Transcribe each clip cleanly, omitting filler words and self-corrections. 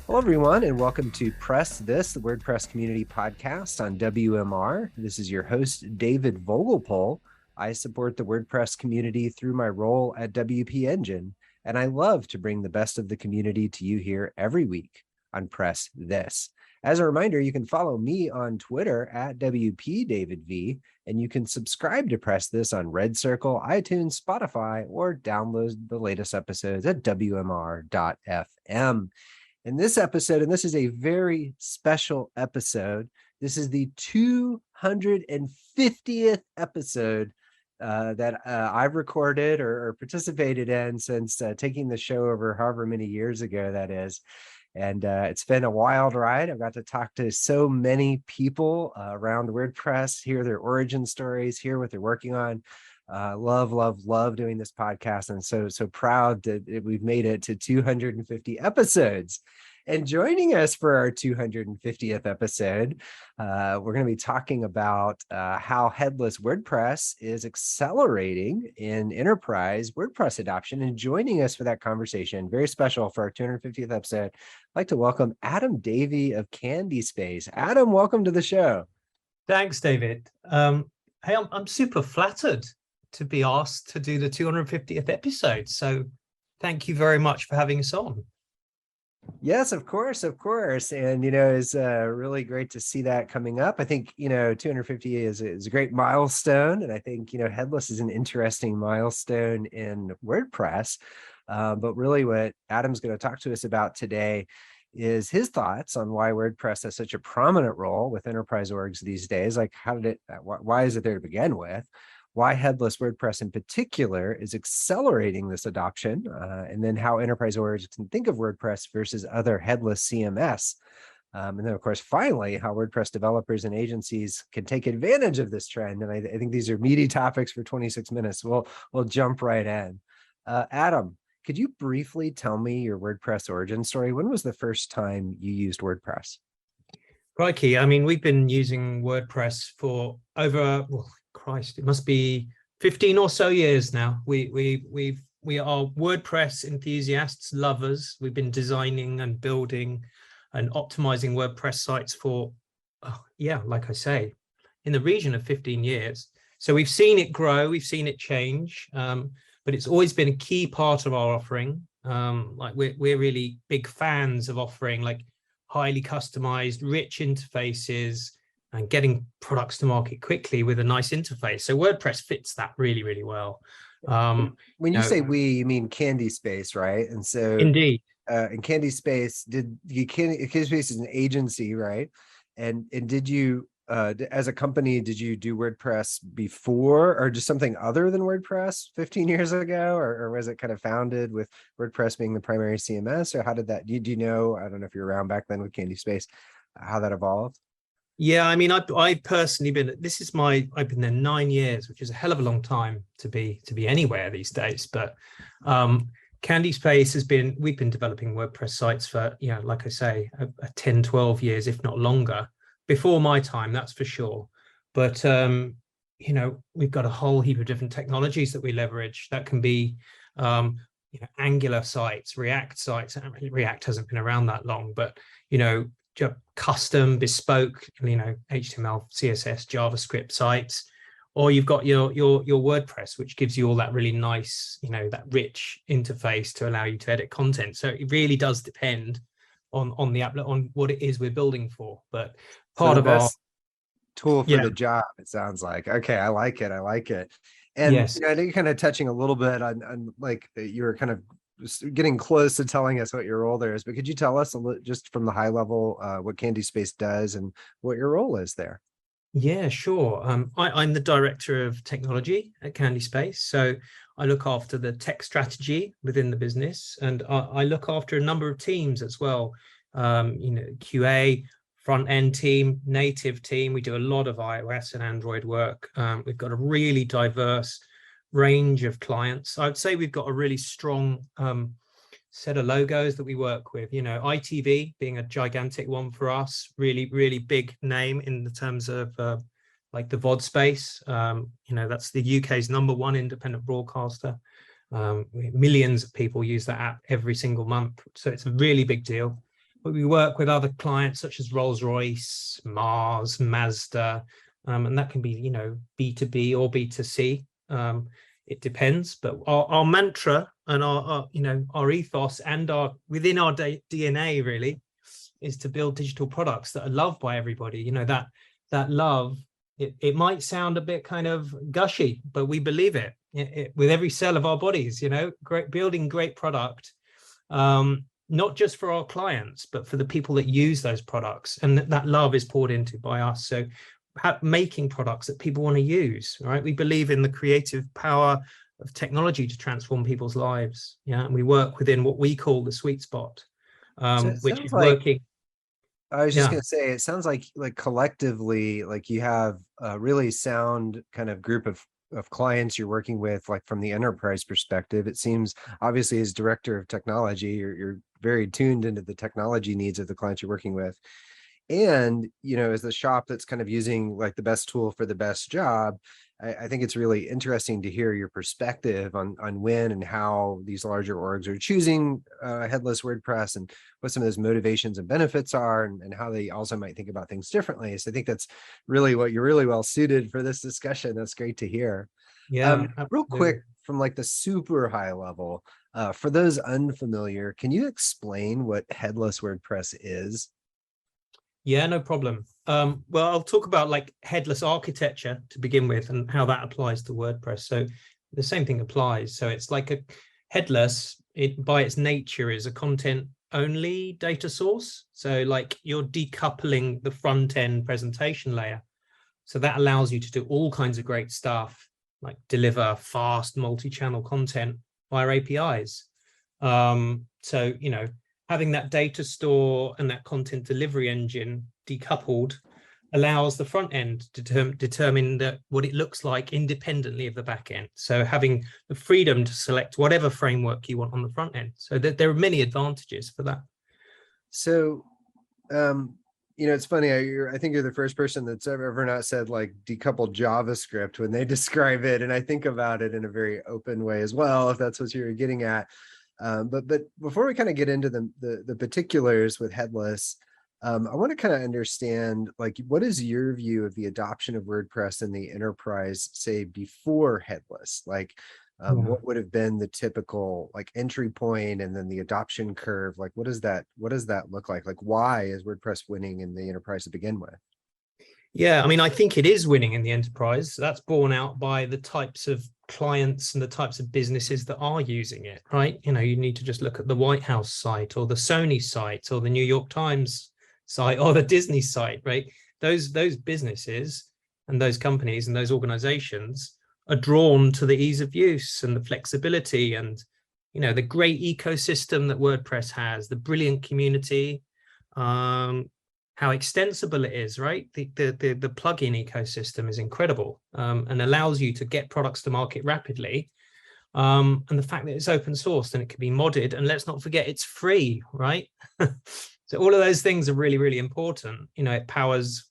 Hello, everyone, and welcome to PressThis, the WordPress community podcast on WMR. This is your host, David Vogelpohl. I support the WordPress community through my role at WP Engine, and I love to bring the best of the community to you here every week on PressThis. As a reminder, you can follow me on Twitter at WPDavidV, and you can subscribe to PressThis on Red Circle, iTunes, Spotify, or download the latest episodes at WMR.fm. In this episode, and this is a very special episode, this is the 250th episode that I've recorded or participated in since taking the show over however many years ago that is. And it's been a wild ride. I've got to talk to so many people around WordPress, hear their origin stories, hear what they're working on. Love doing this podcast, and so proud that we've made it to 250 episodes. And joining us for our 250th episode, we're going to be talking about how Headless WordPress is accelerating in enterprise WordPress adoption. And joining us for that conversation, very special for our 250th episode, I'd like to welcome Adam Davey of CandySpace. Adam, welcome to the show. Thanks, David. Hey, I'm super flattered to be asked to do the 250th episode. So thank you very much for having us on. Yes, of course. And, it's really great to see that coming up. I think, 250 is a great milestone. And I think, Headless is an interesting milestone in WordPress. But really what Adam's going to talk to us about today is his thoughts on why WordPress has such a prominent role with enterprise orgs these days. Like, why is it there to begin with? Why Headless WordPress in particular is accelerating this adoption, and then how enterprise orgs can think of WordPress versus other headless CMS. And then, of course, finally, how WordPress developers and agencies can take advantage of this trend. And I think these are meaty topics for 26 minutes. We'll jump right in. Adam, could you briefly tell me your WordPress origin story? When was the first time you used WordPress? Crikey, I mean, we've been using WordPress for over, Christ, it must be 15 or so years now. We are WordPress enthusiasts, lovers. We've been designing and building and optimizing WordPress sites for, like I say, in the region of 15 years. So we've seen it grow, we've seen it change, but it's always been a key part of our offering. Like we're really big fans of offering like highly customized, rich interfaces, and getting products to market quickly with a nice interface. So WordPress fits that really, really well. When you say we, you mean CandySpace, right? And so indeed, in CandySpace, CandySpace is an agency, right? And did you, as a company, did you do WordPress before, or just something other than WordPress 15 years ago, or was it kind of founded with WordPress being the primary CMS, or how did that? Do you know? I don't know if you're around back then with CandySpace, how that evolved. Yeah, I mean, I've personally been. I've been there 9 years, which is a hell of a long time to be anywhere these days. But CandySpace we've been developing WordPress sites for, like I say, 10, 12 years, if not longer, before my time, that's for sure. But we've got a whole heap of different technologies that we leverage. That can be Angular sites, React sites. React hasn't been around that long, but custom, bespoke, HTML, CSS, JavaScript sites, or you've got your WordPress, which gives you all that really nice, that rich interface to allow you to edit content. So it really does depend on the app, on what it is we're building for. But part of our tool for the job, it sounds like. Okay, I like it. And yes. I think you're kind of touching a little bit on like you're kind of getting close to telling us what your role there is, but could you tell us just from the high level what CandySpace does and what your role is there? Yeah, sure. I'm the director of technology at CandySpace, so I look after the tech strategy within the business, and I look after a number of teams as well. QA, front end team, native team. We do a lot of iOS and Android work. We've got a really diverse range of clients. I would say we've got a really strong set of logos that we work with. ITV being a gigantic one for us, really, really big name in the terms of like the VOD space. That's the UK's #1 independent broadcaster. Millions of people use that app every single month, so it's a really big deal. but we work with other clients such as Rolls-Royce, Mars, Mazda, and that can be, you know, B2B or B2C. It depends, but our mantra and our you know, our ethos and our within our DNA really is to build digital products that are loved by everybody. You know, that love, it might sound a bit kind of gushy, but we believe it, with every cell of our bodies, you know, building great product, not just for our clients, but for the people that use those products. And that love is poured into by us. So making products that people want to use, right? We believe in the creative power of technology to transform people's lives. Yeah. And we work within what we call the sweet spot, So it which sounds is like, working. I was just Yeah. going to say, it sounds like collectively, like you have a really sound kind of group of clients you're working with, like from the enterprise perspective. It seems obviously as director of technology, you're very tuned into the technology needs of the clients you're working with. And, you know, as the shop that's kind of using like the best tool for the best job, I think it's really interesting to hear your perspective on when and how these larger orgs are choosing headless WordPress, and what some of those motivations and benefits are, and how they also might think about things differently. So I think that's really what you're really well suited for this discussion. That's great to hear. Yeah, Real absolutely. quick, from like the super high level, for those unfamiliar, can you explain what headless WordPress is? Yeah, no problem. Well, I'll talk about like headless architecture to begin with and how that applies to WordPress. So the same thing applies. So it's like a headless, it by its nature is a content only data source. So like you're decoupling the front end presentation layer. So that allows you to do all kinds of great stuff, like deliver fast multi-channel content via APIs. So, you know, having that data store and that content delivery engine decoupled allows the front end to determine that what it looks like independently of the back end. So having the freedom to select whatever framework you want on the front end. So there are many advantages for that. So, you know, it's funny. I think you're the first person that's ever not said like decoupled JavaScript when they describe it, and I think about it in a very open way as well, if that's what you're getting at. But before we kind of get into the particulars with headless, I want to kind of understand, like, what is your view of the adoption of WordPress in the enterprise, say before headless? Like, Yeah. what would have been the typical like entry point, and then the adoption curve? Like, what does that look like? Like, why is WordPress winning in the enterprise to begin with? Yeah, I mean, I think it is winning in the enterprise. That's borne out by the types of clients and the types of businesses that are using it, right? You know, you need to just look at the White House site or the Sony site or the New York Times site or the Disney site, right? Those businesses and those companies and those organizations are drawn to the ease of use and the flexibility and, you know, the great ecosystem that WordPress has, the brilliant community, how extensible it is, right? The plugin ecosystem is incredible, and allows you to get products to market rapidly. And the fact that it's open source and it can be modded, and let's not forget it's free, right? So all of those things are really, really important. You know, it powers,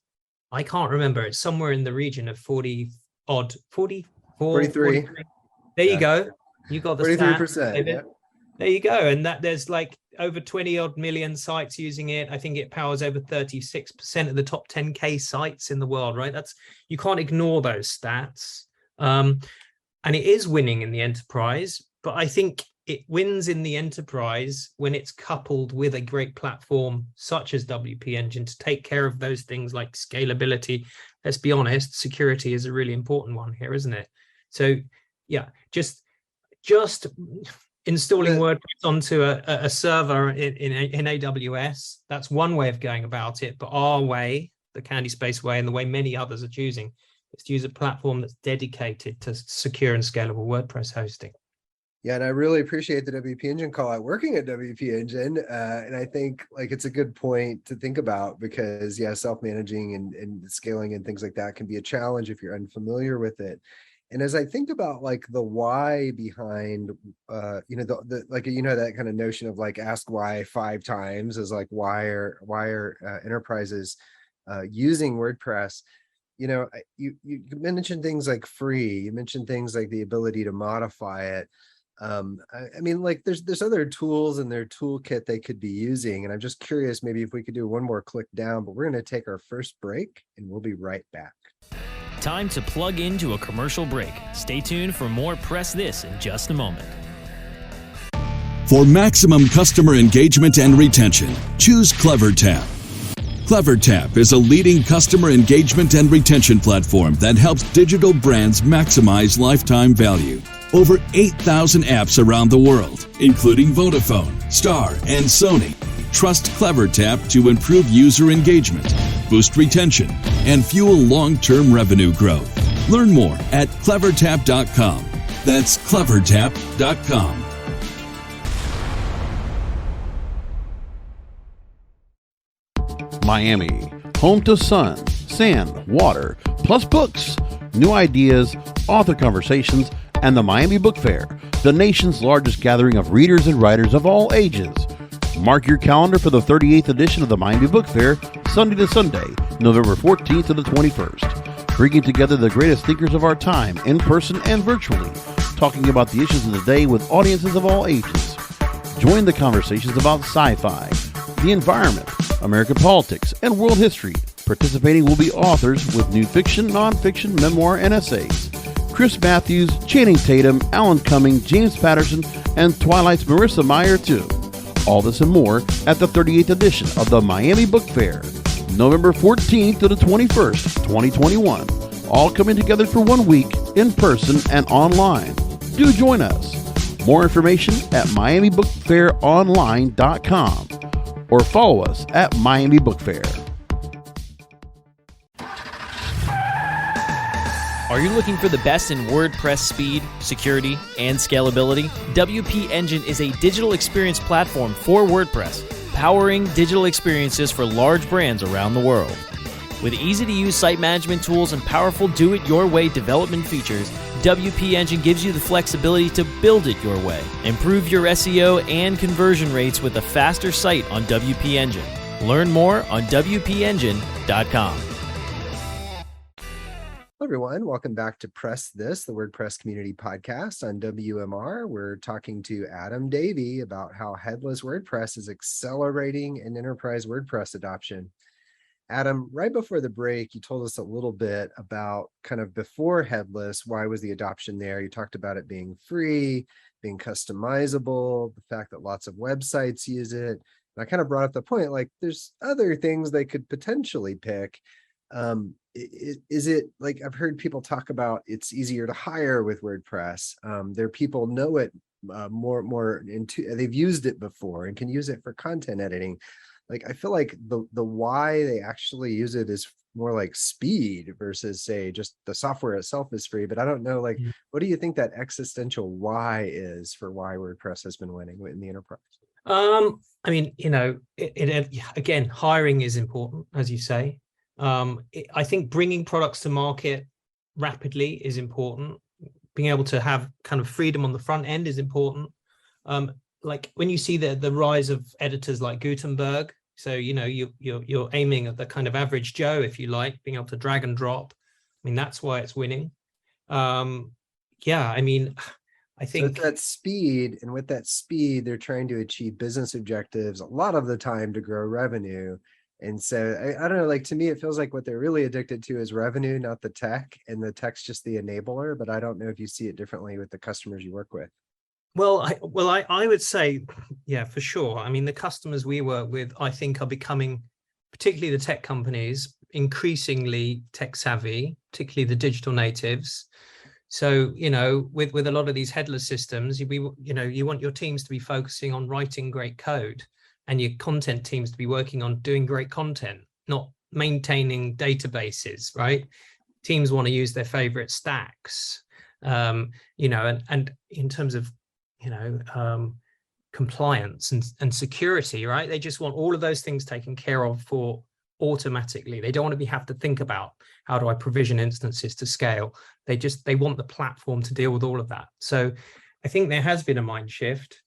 I can't remember, it's somewhere in the region of 40 odd, 44, 43. 43. There you Yeah. go. You got the stat, 43%. David. Yeah. There you go. And that there's like over 20 odd million sites using it. I think it powers over 36% of the top 10K sites in the world, right? That's, you can't ignore those stats. And it is winning in the enterprise, but I think it wins in the enterprise when it's coupled with a great platform such as WP Engine to take care of those things like scalability. Let's be honest, security is a really important one here, isn't it? So yeah, just installing WordPress onto a server in AWS, that's one way of going about it. But our way, the Candy Space way, and the way many others are choosing, is to use a platform that's dedicated to secure and scalable WordPress hosting. Yeah, and I really appreciate the WP Engine call out working at WP Engine. And I think like it's a good point to think about, because yeah, self-managing and scaling and things like that can be a challenge if you're unfamiliar with it. And as I think about like the why behind, you know, the like, you know, that kind of notion of like ask why 5 times is like, why are enterprises using WordPress? You know, you mentioned things like free, you mentioned things like the ability to modify it. I mean, like there's other tools in their toolkit they could be using. And I'm just curious, maybe if we could do one more click down, but we're going to take our first break and we'll be right back. Time to plug into a commercial break. Stay tuned for more Press This in just a moment. For maximum customer engagement and retention, choose CleverTap. CleverTap is a leading customer engagement and retention platform that helps digital brands maximize lifetime value. Over 8,000 apps around the world, including Vodafone, Star, and Sony, trust CleverTap to improve user engagement, boost retention, and fuel long-term revenue growth. Learn more at clevertap.com. That's clevertap.com. Miami, home to sun, sand, water, plus books, new ideas, author conversations, and the Miami Book Fair, the nation's largest gathering of readers and writers of all ages. Mark your calendar for the 38th edition of the Miami Book Fair, Sunday to Sunday, November 14th to the 21st, bringing together the greatest thinkers of our time, in person and virtually, talking about the issues of the day with audiences of all ages. Join the conversations about sci-fi, the environment, American politics, and world history. Participating will be authors with new fiction, nonfiction, memoir, and essays. Chris Matthews, Channing Tatum, Alan Cumming, James Patterson, and Twilight's Marissa Meyer, too. All this and more at the 38th edition of the Miami Book Fair, November 14th to the 21st, 2021. All coming together for 1 week, in person and online. Do join us. More information at miamibookfaironline.com or follow us at Miami Book Fair. Are you looking for the best in WordPress speed, security, and scalability? WP Engine is a digital experience platform for WordPress, powering digital experiences for large brands around the world. With easy-to-use site management tools and powerful do-it-your-way development features, WP Engine gives you the flexibility to build it your way. Improve your SEO and conversion rates with a faster site on WP Engine. Learn more on WPEngine.com. Hello, everyone. Welcome back to Press This, the WordPress community podcast on WMR. We're talking to Adam Davey about how Headless WordPress is accelerating in Enterprise WordPress adoption. Adam, right before the break, you told us a little bit about kind of before Headless, why was the adoption there? You talked about it being free, being customizable, the fact that lots of websites use it. And I kind of brought up the point, like there's other things they could potentially pick. Is it like I've heard people talk about it's easier to hire with WordPress. Their people know it more into, they've used it before and can use it for content editing. Like I feel like the why they actually use it is more like speed versus say just the software itself is free. But I don't know, like, what do you think that existential why is for why WordPress has been winning in the enterprise? I mean, you know, again, hiring is important, as you say. I think bringing products to market rapidly is important. Being able to have kind of freedom on the front end is important. Like when you see the rise of editors like Gutenberg, so you know you're aiming at the kind of average Joe, if you like, being able to drag and drop. I mean, that's why it's winning. Yeah, I mean, I think so that speed, and with that speed, they're trying to achieve business objectives a lot of the time to grow revenue. And so I don't know, like to me, it feels like what they're really addicted to is revenue, not the tech, and the tech's just the enabler. But I don't know if you see it differently with the customers you work with. Well, I would say, yeah, for sure. I mean, the customers we work with, I think, are becoming, particularly the tech companies, increasingly tech savvy, particularly the digital natives. So, you know, with a lot of these headless systems, you want your teams to be focusing on writing great code, and your content teams to be working on doing great content, not maintaining databases, right? Teams want to use their favorite stacks, you know, and in terms of, you know, compliance and security, right? They just want all of those things taken care of for automatically. They don't want to have to think about how do I provision instances to scale. They want the platform to deal with all of that. So I think there has been a mind shift.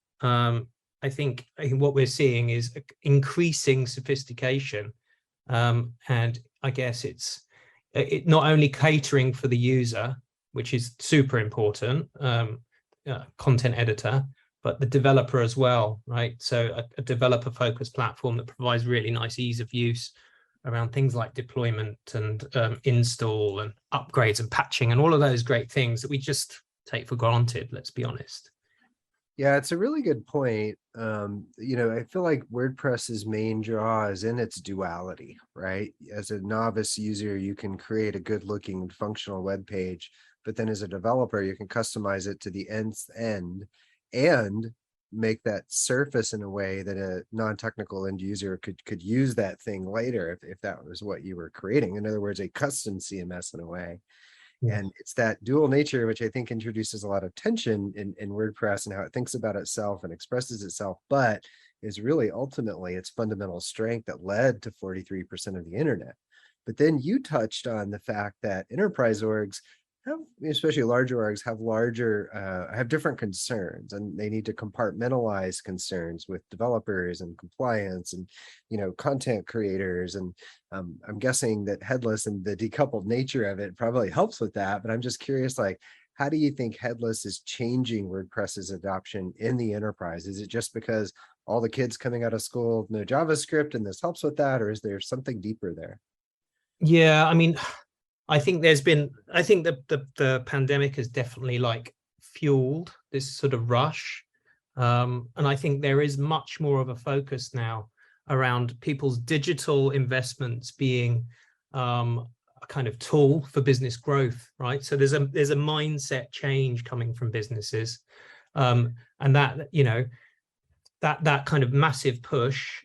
I think what we're seeing is increasing sophistication, and I guess it's not only catering for the user, which is super important. content editor, but the developer as well, right? So a developer-focused platform that provides really nice ease of use around things like deployment and install and upgrades and patching and all of those great things that we just take for granted, let's be honest. Yeah, it's a really good point. I feel like WordPress's main draw is in its duality, right? As a novice user, you can create a good looking functional web page, but then as a developer, you can customize it to the nth end and make that surface in a way that a non-technical end user could use that thing later if that was what you were creating. In other words, a custom CMS in a way. Yes. And it's that dual nature, which I think introduces a lot of tension in WordPress and how it thinks about itself and expresses itself, but is really ultimately its fundamental strength that led to 43% of the internet. But then you touched on the fact that enterprise orgs have, especially larger orgs, have different concerns, and they need to compartmentalize concerns with developers and compliance and content creators. And I'm guessing that Headless and the decoupled nature of it probably helps with that. But I'm just curious, like, how do you think Headless is changing WordPress's adoption in the enterprise? Is it just because all the kids coming out of school know JavaScript and this helps with that, or is there something deeper there? Yeah, I mean, I think the pandemic has definitely like fueled this sort of rush. And I think there is much more of a focus now around people's digital investments being a kind of tool for business growth, right? So there's a mindset change coming from businesses. And that, that kind of massive push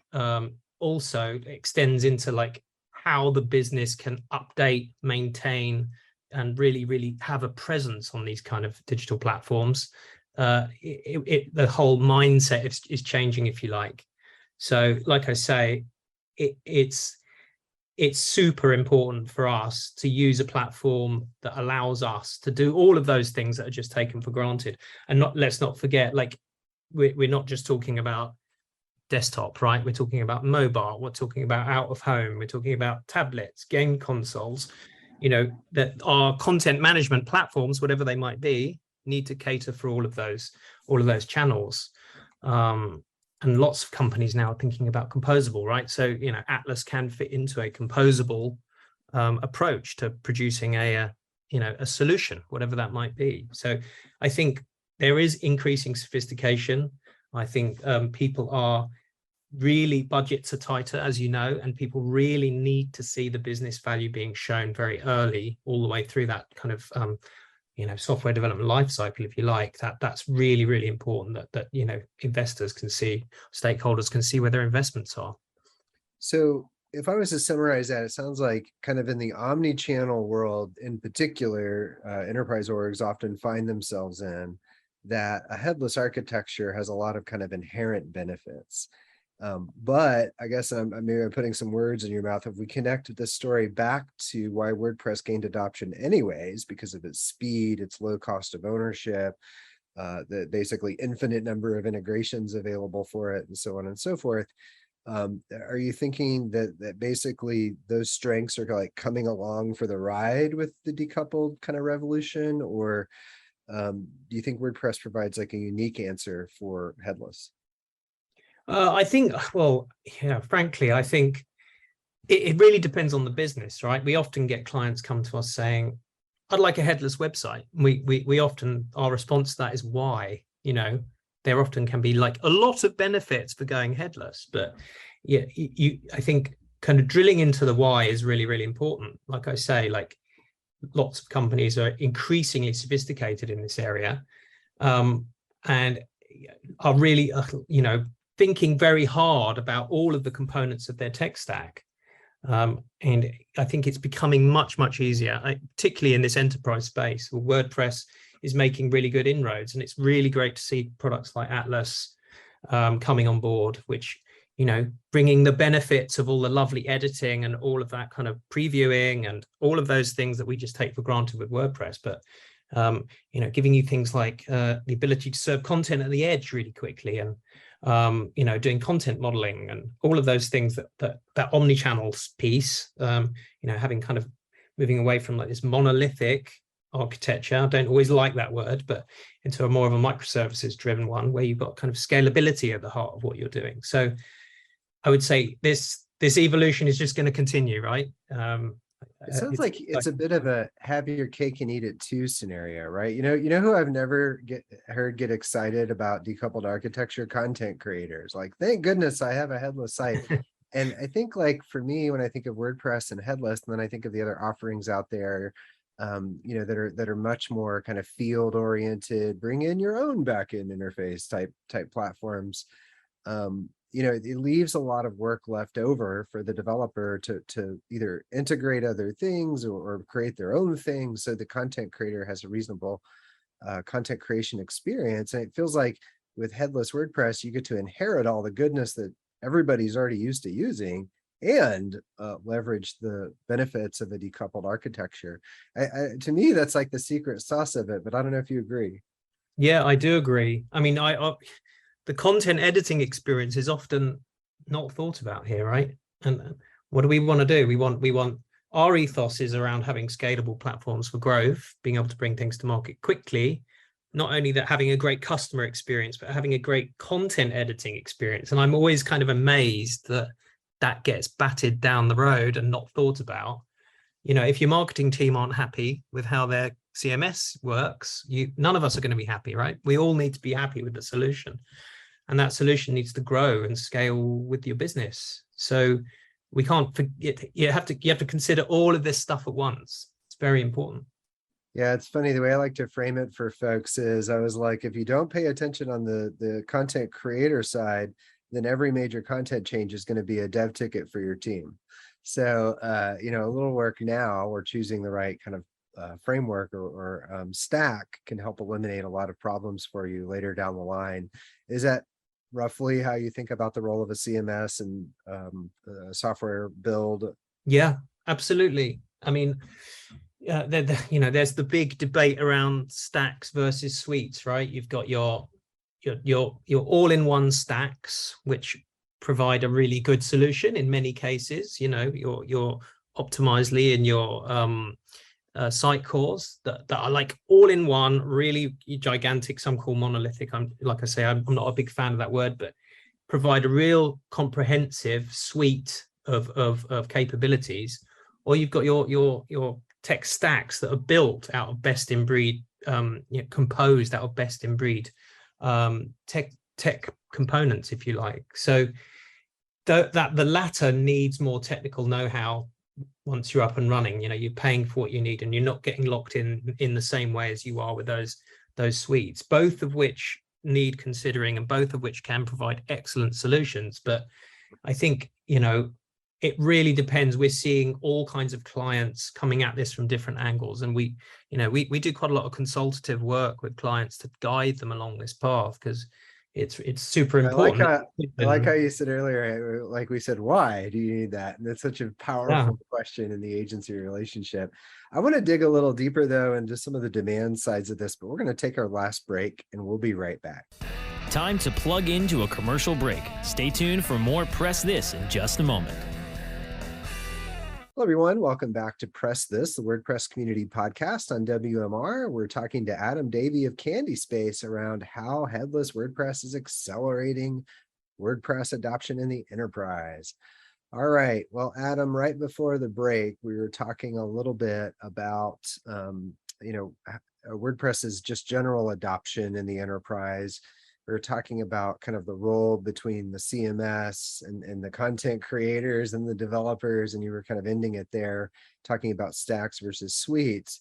also extends into like how the business can update, maintain, and really have a presence on these kind of digital platforms. The whole mindset is changing, if you like. So, like I say, it's super important for us to use a platform that allows us to do all of those things that are just taken for granted. And let's not forget, like, we're not just talking about desktop, right? We're talking about mobile, we're talking about out of home, we're talking about tablets, game consoles, that our content management platforms, whatever they might be, need to cater for all of those channels. And lots of companies now are thinking about composable, right? So, Atlas can fit into a composable approach to producing a solution, whatever that might be. So I think there is increasing sophistication. I think people are really, budgets are tighter, as you know, and people really need to see the business value being shown very early, all the way through that kind of software development life cycle, if you like. That's really, really important that investors can see, stakeholders can see where their investments are. So if I was to summarize that, it sounds like kind of in the omni-channel world in particular, enterprise orgs often find themselves in that a headless architecture has a lot of kind of inherent benefits. But I guess I'm putting some words in your mouth. If we connect this story back to why WordPress gained adoption anyways, because of its speed, its low cost of ownership, the basically infinite number of integrations available for it, and so on and so forth. Are you thinking that basically those strengths are like coming along for the ride with the decoupled kind of revolution, or do you think WordPress provides like a unique answer for headless? I think, frankly, I think it really depends on the business, right? We often get clients come to us saying, I'd like a headless website. We often, our response to that is why. There often can be like a lot of benefits for going headless, but yeah, I think kind of drilling into the why is really, really important. Like I say, like lots of companies are increasingly sophisticated in this area, and are really, thinking very hard about all of the components of their tech stack. And I think it's becoming much, much easier, particularly in this enterprise space, where WordPress is making really good inroads. And it's really great to see products like Atlas coming on board, which, bringing the benefits of all the lovely editing and all of that kind of previewing and all of those things that we just take for granted with WordPress. But, giving you things like the ability to serve content at the edge really quickly, and doing content modeling and all of those things that omni-channel piece, having kind of moving away from like this monolithic architecture. I don't always like that word, but into a more of a microservices driven one where you've got kind of scalability at the heart of what you're doing. So I would say this evolution is just going to continue, right? It sounds like it's a bit of a have your cake and eat it too scenario, right? You know who I've never heard get excited about decoupled architecture? Content creators. Like, thank goodness I have a headless site. And I think, like, for me, when I think of WordPress and headless, and then I think of the other offerings out there, that are much more kind of field oriented, bring in your own backend interface type platforms. It leaves a lot of work left over for the developer to either integrate other things or create their own things, so the content creator has a reasonable content creation experience. And it feels like with headless WordPress, you get to inherit all the goodness that everybody's already used to using and leverage the benefits of a decoupled architecture. To me, that's like the secret sauce of it, but I don't know if you agree. Yeah, I do agree. I mean, the content editing experience is often not thought about here, right? And what do we want to do? We want our ethos is around having scalable platforms for growth, being able to bring things to market quickly. Not only that, having a great customer experience, but having a great content editing experience. And I'm always kind of amazed that gets batted down the road and not thought about. If your marketing team aren't happy with how their CMS works, none of us are going to be happy, right? We all need to be happy with the solution. And that solution needs to grow and scale with your business. So we can't forget, you have to consider all of this stuff at once. It's very important. Yeah, it's funny. The way I like to frame it for folks is, I was like, if you don't pay attention on the content creator side, then every major content change is going to be a dev ticket for your team. So, a little work now, or choosing the right kind of framework or stack can help eliminate a lot of problems for you later down the line. Is that roughly how you think about the role of a CMS and software build? Yeah, absolutely. I mean, there's the big debate around stacks versus suites, right? You've got your all-in-one stacks, which provide a really good solution in many cases. Your Optimizely and your site cores that are like all-in-one, really gigantic. Some call monolithic. I'm not a big fan of that word, but provide a real comprehensive suite of capabilities. Or you've got your tech stacks that are built out of best in breed, composed out of best in breed tech components, if you like. So that the latter needs more technical know-how once you're up and running. You're paying for what you need, and you're not getting locked in the same way as you are with those suites, both of which need considering and both of which can provide excellent solutions. But I think it really depends. We're seeing all kinds of clients coming at this from different angles, and we do quite a lot of consultative work with clients to guide them along this path, because it's super important. I like how you said earlier, like we said, why do you need that? And that's such a powerful question in the agency relationship. I want to dig a little deeper though into some of the demand sides of this, but we're going to take our last break and we'll be right back. Time to plug into a commercial break. Stay tuned for more Press This in just a moment. Hello, everyone. Welcome back to Press This, the WordPress community podcast on WMR. We're talking to Adam Davey of CandySpace around how headless WordPress is accelerating WordPress adoption in the enterprise. All right. Well, Adam, right before the break, we were talking a little bit about, WordPress's just general adoption in the enterprise. We were talking about kind of the role between the CMS and the content creators and the developers, and you were kind of ending it there, talking about stacks versus suites.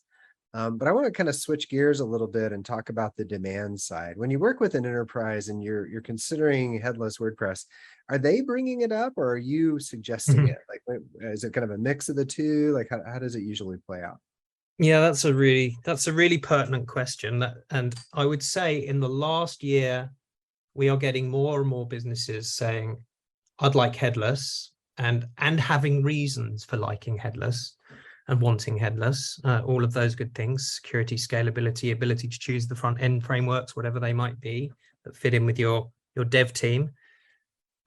But I want to kind of switch gears a little bit and talk about the demand side. When you work with an enterprise and you're considering headless WordPress, are they bringing it up, or are you suggesting it? Like, is it kind of a mix of the two? Like, how does it usually play out? Yeah, that's a really pertinent question. And I would say in the last year, we are getting more and more businesses saying, I'd like headless, and having reasons for liking headless and wanting headless, all of those good things: security, scalability, ability to choose the front end frameworks, whatever they might be, that fit in with your dev team.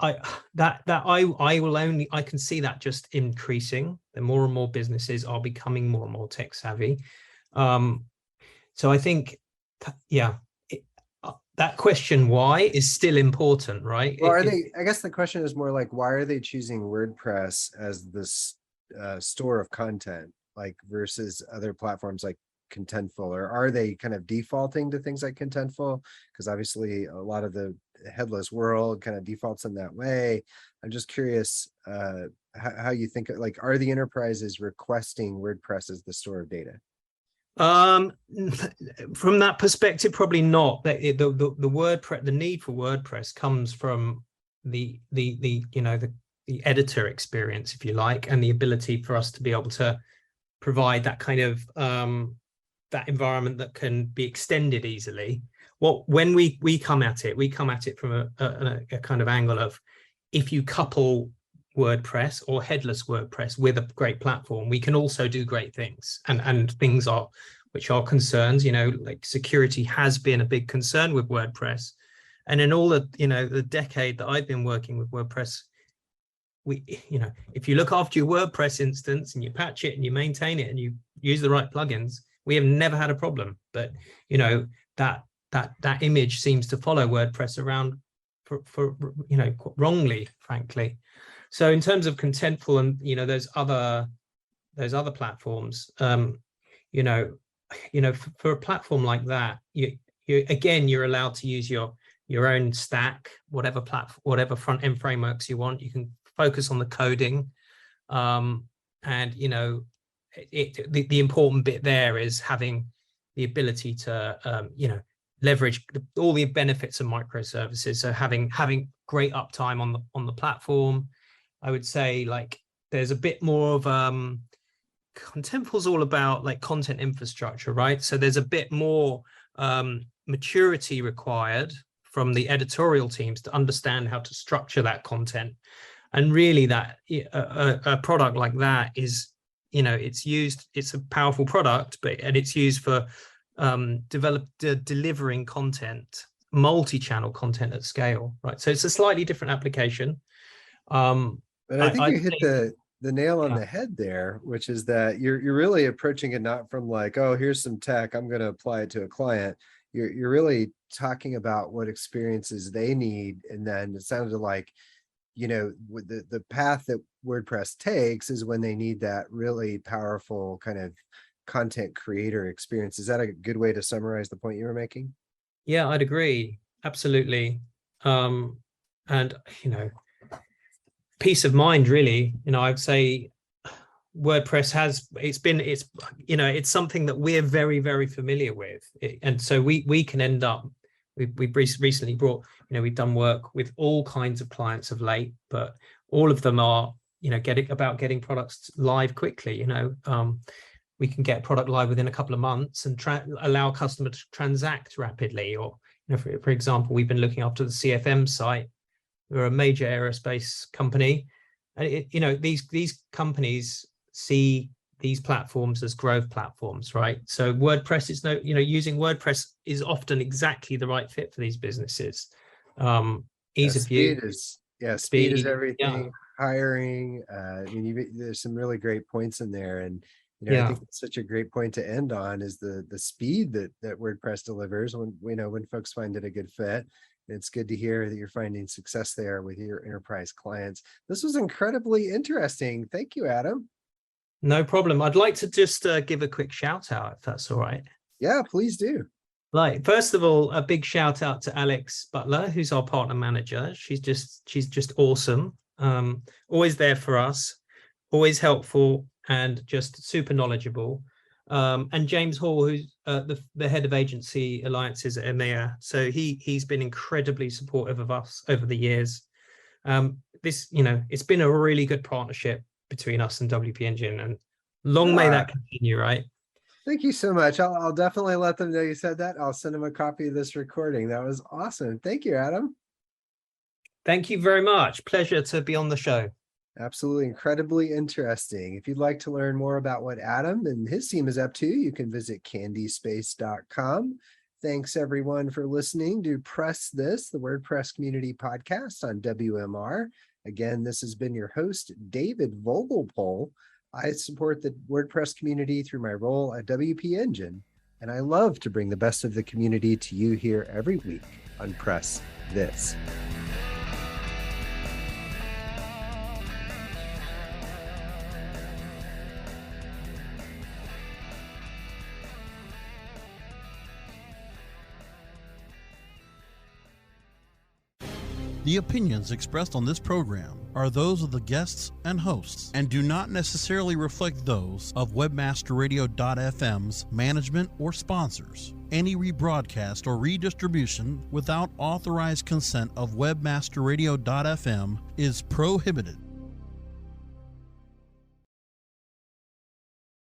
I can see that just increasing. The more and more businesses are becoming more and more tech savvy. So I think, yeah, that question why is still important, right? Well, I guess the question is more like, why are they choosing WordPress as this store of content, like versus other platforms like Contentful, or are they kind of defaulting to things like Contentful? Because obviously a lot of the headless world kind of defaults in that way. I'm just curious how you think, like, are the enterprises requesting WordPress as the store of data? From that perspective, probably not. The WordPress, the need for WordPress comes from the editor experience, if you like, and the ability for us to be able to provide that kind of that environment that can be extended easily. When we come at it from a kind of angle of, if you couple WordPress or headless WordPress with a great platform, we can also do great things, and things which are concerns, like security has been a big concern with WordPress. And in all the decade that I've been working with WordPress, if you look after your WordPress instance and you patch it and you maintain it and you use the right plugins, we have never had a problem. But that image seems to follow WordPress around for wrongly, frankly. So in terms of Contentful and those other platforms, for a platform like that, you're allowed to use your own stack, whatever front end frameworks you want. You can focus on the coding, and the important bit there is having the ability to leverage all the benefits of microservices. So having great uptime on the platform. I would say, like, there's a bit more of Contentful's all about like content infrastructure, right? So there's a bit more maturity required from the editorial teams to understand how to structure that content. And really, that a product like that is, it's a powerful product, and it's used for delivering content, multi-channel content at scale, right? So it's a slightly different application. But I think you hit the nail on the head there, which is that you're really approaching it not from like, oh, here's some tech, I'm going to apply it to a client. You're really talking about what experiences they need. And then it sounded like, with the path that WordPress takes is when they need that really powerful kind of content creator experience. Is that a good way to summarize the point you were making? Yeah, I'd agree. Absolutely. And, peace of mind, really. I'd say WordPress it's something that we're very, very familiar with. And so we can end up, we recently brought, we've done work with all kinds of clients of late, but all of them are, getting products live quickly. We can get product live within a couple of months and allow customer to transact rapidly. Or, for example, we've been looking after the CFM site. We're a major aerospace company, and these companies see these platforms as growth platforms, right? So WordPress is using WordPress is often exactly the right fit for these businesses. Ease of use. Speed is everything. Yeah. Hiring. There's some really great points in there, and I think it's such a great point to end on is the speed that WordPress delivers when folks find it a good fit. It's good to hear that you're finding success there with your enterprise clients. This was incredibly interesting. Thank you, Adam. No problem. I'd like to just give a quick shout out, if that's all right. Yeah, please do. Like, first of all, a big shout out to Alex Butler, who's our partner manager. She's just awesome. Always there for us, always helpful, and just super knowledgeable. And James Hall, who's the head of agency alliances at EMEA. So he's been incredibly supportive of us over the years. It's been a really good partnership between us and WP Engine, and long may that continue, right? Thank you so much. I'll definitely let them know you said that. I'll send them a copy of this recording. That was awesome. Thank you, Adam. Thank you very much. Pleasure to be on the show. Absolutely incredibly interesting. If you'd like to learn more about what Adam and his team is up to, you can visit candyspace.com. Thanks everyone for listening to PressThis, the WordPress community podcast on WMR. Again, this has been your host, David Vogelpohl. I support the WordPress community through my role at WP Engine, and I love to bring the best of the community to you here every week on PressThis. The opinions expressed on this program are those of the guests and hosts and do not necessarily reflect those of webmasterradio.fm's management or sponsors. Any rebroadcast or redistribution without authorized consent of webmasterradio.fm is prohibited.